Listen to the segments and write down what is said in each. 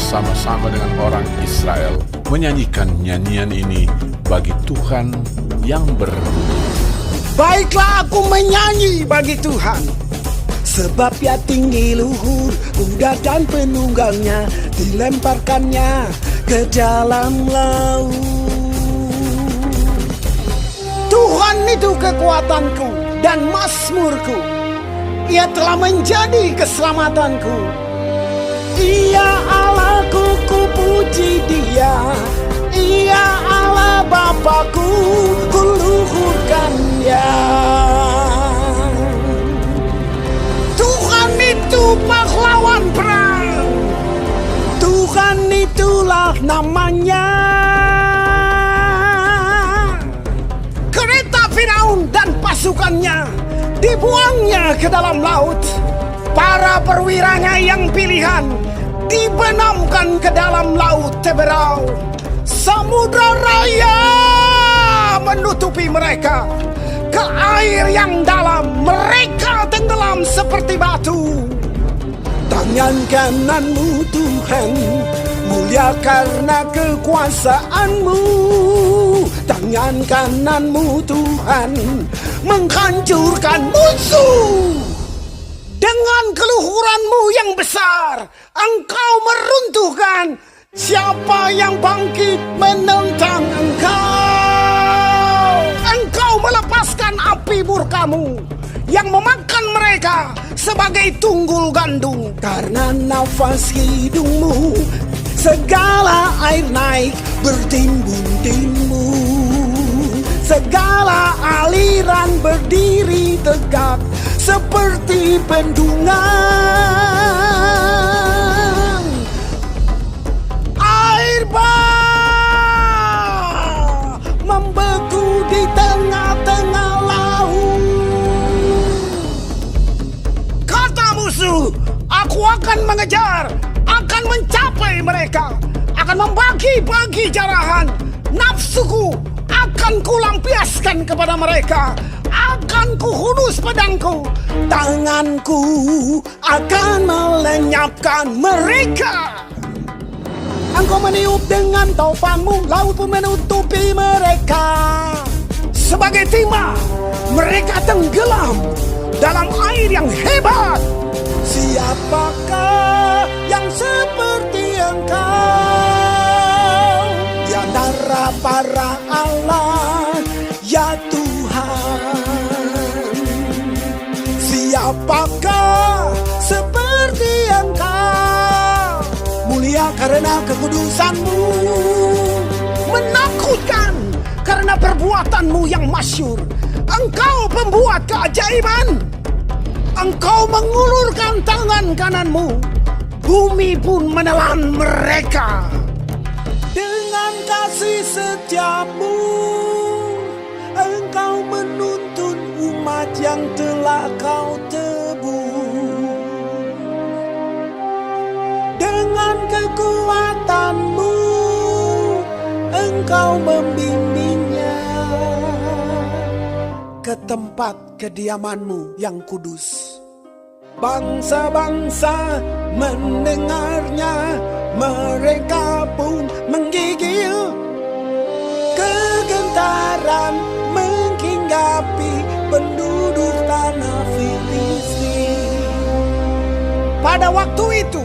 bersama-sama dengan orang Israel menyanyikan nyanyian ini bagi Tuhan yang berbudi. Baiklah aku menyanyi bagi Tuhan, sebab Ia tinggi luhur, kuda dan penunggalnya dilemparkannya ke dalam laut. Tuhan itu kekuatanku dan mazmurku, Ia telah menjadi keselamatanku. Ia Allahku, ku puji Dia. Ia Allah Bapakku, ku luhurkan Dia. Tuhan itu pahlawan perang, Tuhan itulah namanya. Kereta Firaun dan pasukannya dibuangnya ke dalam laut. Para perwiranya yang pilihan dibenamkan ke dalam laut Teberau. Samudra raya menutupi mereka. Ke air yang dalam mereka tenggelam seperti batu. Tangan kananmu Tuhan, mulia karena kekuasaanmu. Tangan kananmu Tuhan, menghancurkan musuh. Dengan keluhuranmu yang besar, Engkau meruntuhkan siapa yang bangkit menentang Engkau. Engkau melepaskan api murkamu yang memakan mereka sebagai tunggul gandum. Karena nafas hidungmu, segala air naik bertimbun-timbun. Segala aliran berdiri tegak seperti bendungan. Air bah membeku di tengah-tengah laut. Kata musuh, aku akan mengejar, akan mencapai mereka, akan membagi-bagi jarahan. Nafsuku akan kulampiaskan kepada mereka, akan kuhunus pedangku. Tanganku akan melenyapkan mereka. Engkau meniup dengan topanmu, laut pun menutupi mereka. Sebagai timah, mereka tenggelam dalam air yang hebat. Siapakah yang seperti Engkau di antara para Allah, ya Tuhan? Siapakah seperti Engkau, mulia karena kekudusanmu, menakutkan karena perbuatanmu yang masyhur. Engkau pembuat keajaiban, Engkau mengulurkan tangan kananmu, bumi pun menelan mereka. Dengan kasih setiamu, Engkau menuntun umat yang telah Kau tebus. Dengan kekuatanmu, Engkau membimbingnya ke tempat kediamanmu yang kudus. Bangsa-bangsa mendengarnya, mereka pun menggigil. Kegentaran menghinggapi penduduk tanah Filistin. Pada waktu itu,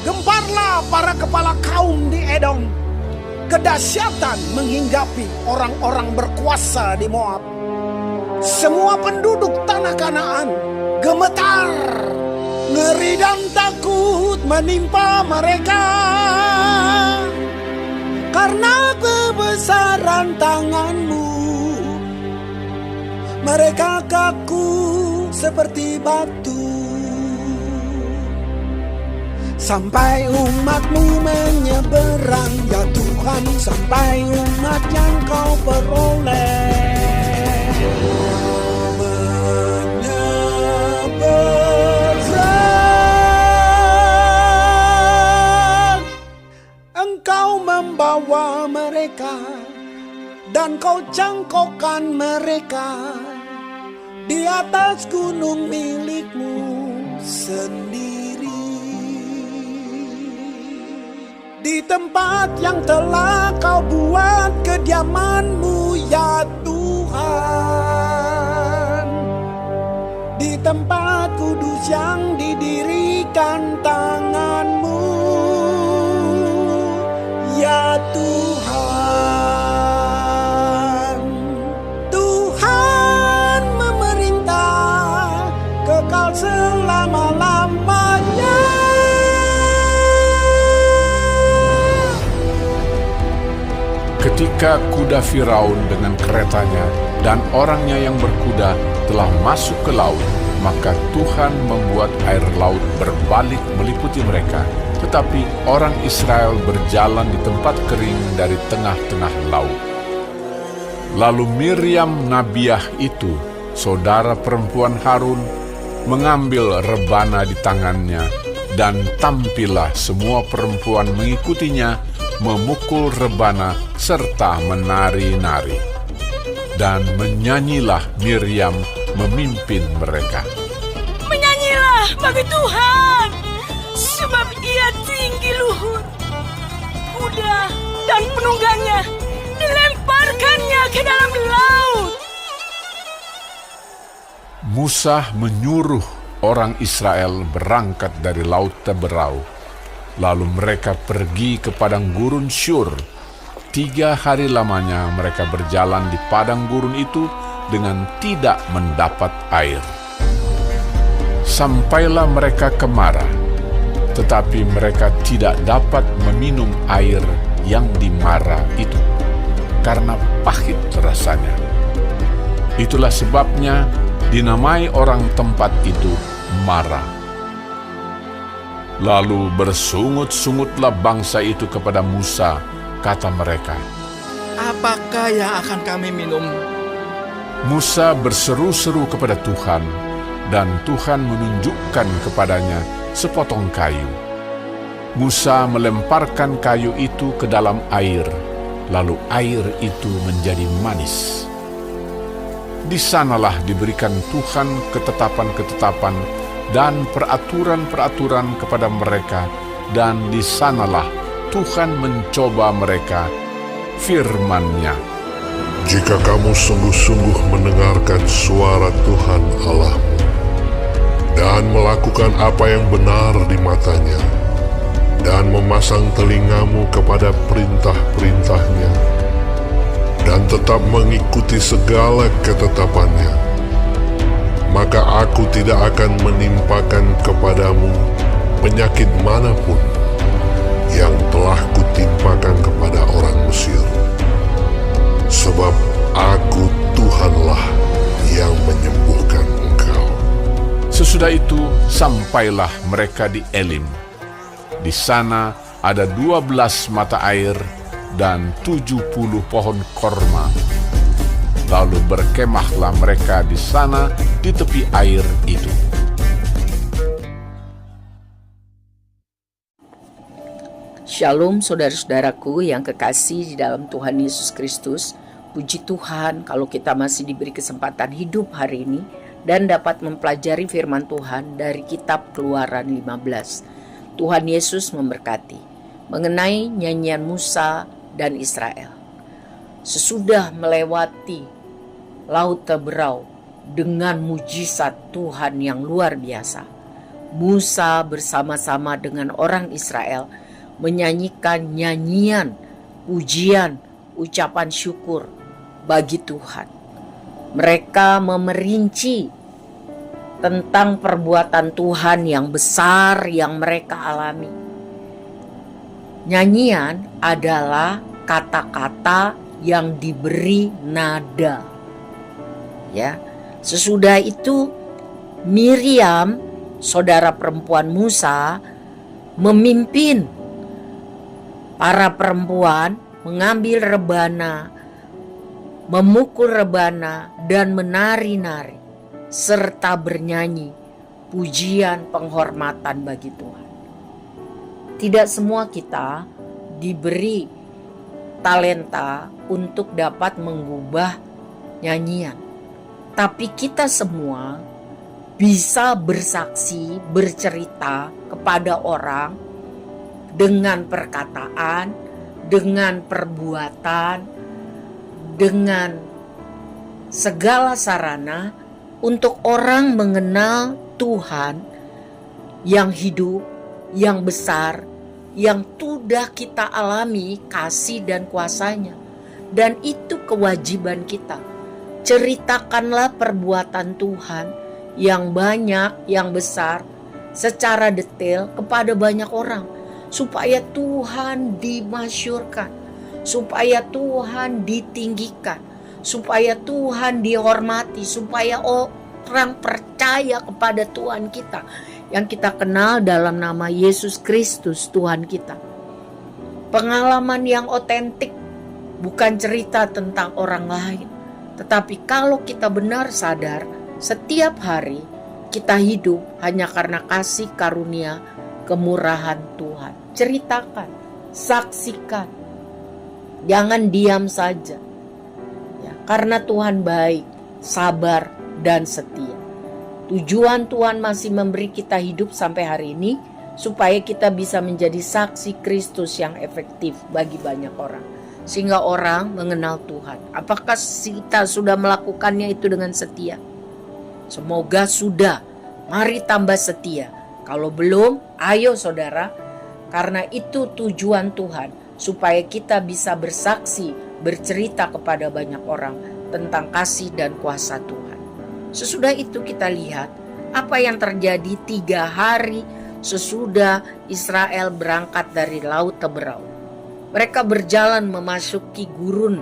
gemparlah para kepala kaum di Edom. Kedahsyatan menghinggapi orang-orang berkuasa di Moab. Semua penduduk tanah Kanaan gemetar. Ngeri dan takut menimpa mereka karena kebesaran tanganmu. Mereka kaku seperti batu. Sampai umatmu menyeberang, ya Tuhan, sampai umat yang Kau peroleh menyeberang. Engkau membawa mereka dan Kau cangkokkan mereka di atas gunung milik-Mu sendiri. di tempat yang telah Kau buat kediaman-Mu ya Tuhan, di tempat kudus yang didirikan tangan-Mu ya Tuhan. Tuhan memerintah kekal selama-lamanya. Ketika kuda Firaun dengan keretanya dan orangnya yang berkuda telah masuk ke laut, maka Tuhan membuat air laut berbalik meliputi mereka. Tetapi orang Israel berjalan di tempat kering dari tengah-tengah laut. Lalu Miriam Nabiah itu, saudara perempuan Harun, mengambil rebana di tangannya, dan tampillah semua perempuan mengikutinya, memukul rebana serta menari-nari. Dan menyanyilah Miriam memimpin mereka. Menyanyilah bagi Tuhan, sebab Ia tinggi luhur. Kuda dan penunggangnya dilemparkannya ke dalam laut. Musa menyuruh orang Israel berangkat dari Laut Teberau. Lalu mereka pergi ke padang gurun Syur. 3 hari lamanya mereka berjalan di padang gurun itu dengan tidak mendapat air. Sampailah mereka ke Mara, tetapi mereka tidak dapat meminum air yang di Mara itu, karena pahit rasanya. Itulah sebabnya dinamai orang tempat itu Mara. Lalu bersungut-sungutlah bangsa itu kepada Musa, kata mereka, apakah yang akan kami minum? Musa berseru-seru kepada Tuhan, dan Tuhan menunjukkan kepadanya sepotong kayu. Musa melemparkan kayu itu ke dalam air, lalu air itu menjadi manis. Di sanalah diberikan Tuhan ketetapan-ketetapan dan peraturan-peraturan kepada mereka, dan di sanalah Tuhan mencoba mereka, firman-Nya. Jika kamu sungguh-sungguh mendengarkan suara Tuhan Allahmu dan melakukan apa yang benar di matanya dan memasang telingamu kepada perintah-perintahnya dan tetap mengikuti segala ketetapannya, maka aku tidak akan menimpakan kepadamu penyakit manapun yang telah kutimpakan kepada orang Mesir. Sebab aku Tuhanlah yang menyembuhkan engkau. Sesudah itu sampailah mereka di Elim. Di sana ada 12 mata air dan 70 pohon korma. Lalu berkemahlah mereka di sana di tepi air itu. Shalom saudara-saudaraku yang kekasih di dalam Tuhan Yesus Kristus. Puji Tuhan kalau kita masih diberi kesempatan hidup hari ini dan dapat mempelajari firman Tuhan dari kitab Keluaran 15. Tuhan Yesus memberkati. Mengenai nyanyian Musa dan Israel. Sesudah melewati Laut Teberau dengan mujizat Tuhan yang luar biasa, Musa bersama-sama dengan orang Israel menyanyikan nyanyian, pujian, ucapan syukur bagi Tuhan. Mereka memerinci tentang perbuatan Tuhan yang besar yang mereka alami. Nyanyian adalah kata-kata yang diberi nada. Ya, sesudah itu Miriam, saudara perempuan Musa, memimpin para perempuan mengambil rebana, memukul rebana dan menari-nari serta bernyanyi pujian penghormatan bagi Tuhan. Tidak semua kita diberi talenta untuk dapat mengubah nyanyian, tapi kita semua bisa bersaksi, bercerita kepada orang dengan perkataan, dengan perbuatan, dengan segala sarana untuk orang mengenal Tuhan yang hidup, yang besar, yang sudah kita alami kasih dan kuasanya. Dan itu kewajiban kita. Ceritakanlah perbuatan Tuhan yang banyak, yang besar, secara detail kepada banyak orang. Supaya Tuhan dimasyurkan, supaya Tuhan ditinggikan, supaya Tuhan dihormati, supaya orang percaya kepada Tuhan kita yang kita kenal dalam nama Yesus Kristus Tuhan kita. Pengalaman yang otentik, bukan cerita tentang orang lain, tetapi kalau kita benar sadar setiap hari kita hidup hanya karena kasih karunia kemurahan Tuhan. Ceritakan, saksikan, jangan diam saja ya, karena Tuhan baik, sabar, dan setia. Tujuan Tuhan masih memberi kita hidup sampai hari ini supaya kita bisa menjadi saksi Kristus yang efektif bagi banyak orang, sehingga orang mengenal Tuhan. Apakah kita sudah melakukannya itu dengan setia? Semoga sudah. Mari tambah setia. Kalau belum, ayo saudara, karena itu tujuan Tuhan, supaya kita bisa bersaksi, bercerita kepada banyak orang tentang kasih dan kuasa Tuhan. Sesudah itu kita lihat apa yang terjadi 3 hari sesudah Israel berangkat dari Laut Teberau. Mereka berjalan memasuki gurun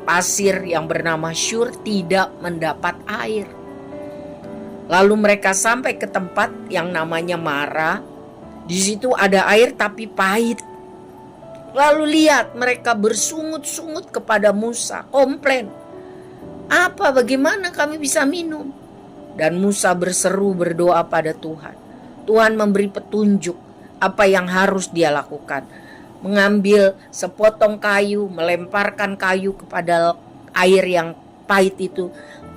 pasir yang bernama Syur, tidak mendapat air. Lalu mereka sampai ke tempat yang namanya Mara. Di situ ada air tapi pahit. Lalu lihat mereka bersungut-sungut kepada Musa, komplain. Bagaimana kami bisa minum? Dan Musa berseru berdoa pada Tuhan. Tuhan memberi petunjuk apa yang harus dia lakukan. Mengambil sepotong kayu, melemparkan kayu kepada air yang pahit itu.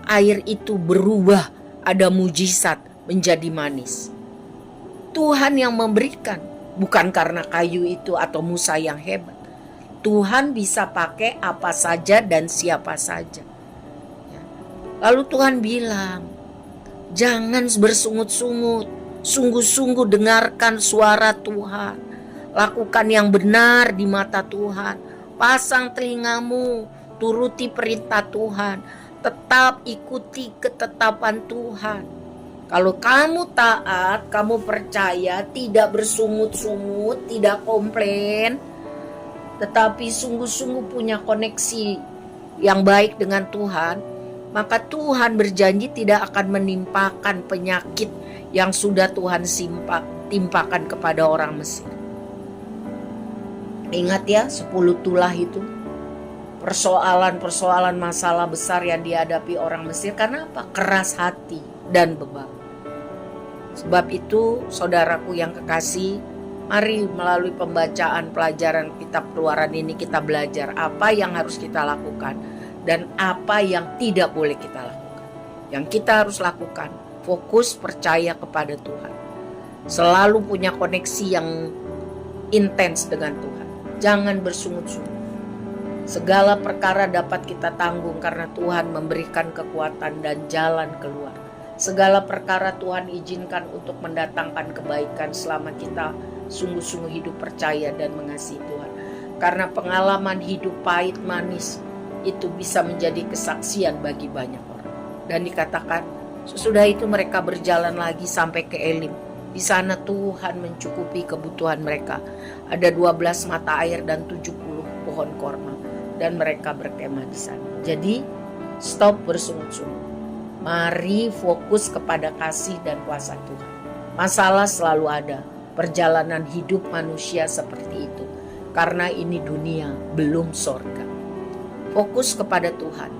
Air itu berubah, ada mujizat menjadi manis. Tuhan yang memberikan, bukan karena kayu itu atau Musa yang hebat. Tuhan bisa pakai apa saja dan siapa saja. Lalu Tuhan bilang, jangan bersungut-sungut, sungguh-sungguh dengarkan suara Tuhan. Lakukan yang benar di mata Tuhan. Pasang telingamu, turuti perintah Tuhan. Tetap ikuti ketetapan Tuhan. Kalau kamu taat, kamu percaya, tidak bersungut-sungut, tidak komplain, tetapi sungguh-sungguh punya koneksi yang baik dengan Tuhan, maka Tuhan berjanji tidak akan menimpakan penyakit yang sudah Tuhan timpakan kepada orang Mesir. Ingat ya, 10 tulah itu. Persoalan-persoalan masalah besar yang dihadapi orang Mesir karena apa? Keras hati dan bebal. Sebab itu saudaraku yang kekasih, mari melalui pembacaan pelajaran kitab Keluaran ini kita belajar apa yang harus kita lakukan dan apa yang tidak boleh kita lakukan. Yang kita harus lakukan, fokus percaya kepada Tuhan. Selalu punya koneksi yang intens dengan Tuhan. Jangan bersungut-sungut. Segala perkara dapat kita tanggung karena Tuhan memberikan kekuatan dan jalan keluar. Segala perkara Tuhan izinkan untuk mendatangkan kebaikan selama kita sungguh-sungguh hidup percaya dan mengasihi Tuhan. Karena pengalaman hidup pahit manis itu bisa menjadi kesaksian bagi banyak orang. Dan dikatakan sesudah itu mereka berjalan lagi sampai ke Elim. Di sana Tuhan mencukupi kebutuhan mereka. Ada 12 mata air dan 70 pohon korma. Dan mereka berkemah di sana. Jadi stop bersungut-sungut. Mari fokus kepada kasih dan kuasa Tuhan. Masalah selalu ada. Perjalanan hidup manusia seperti itu. Karena ini dunia belum sorga. Fokus kepada Tuhan.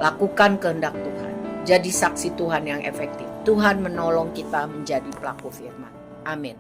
Lakukan kehendak Tuhan. Jadi saksi Tuhan yang efektif. Tuhan menolong kita menjadi pelaku firman. Amin.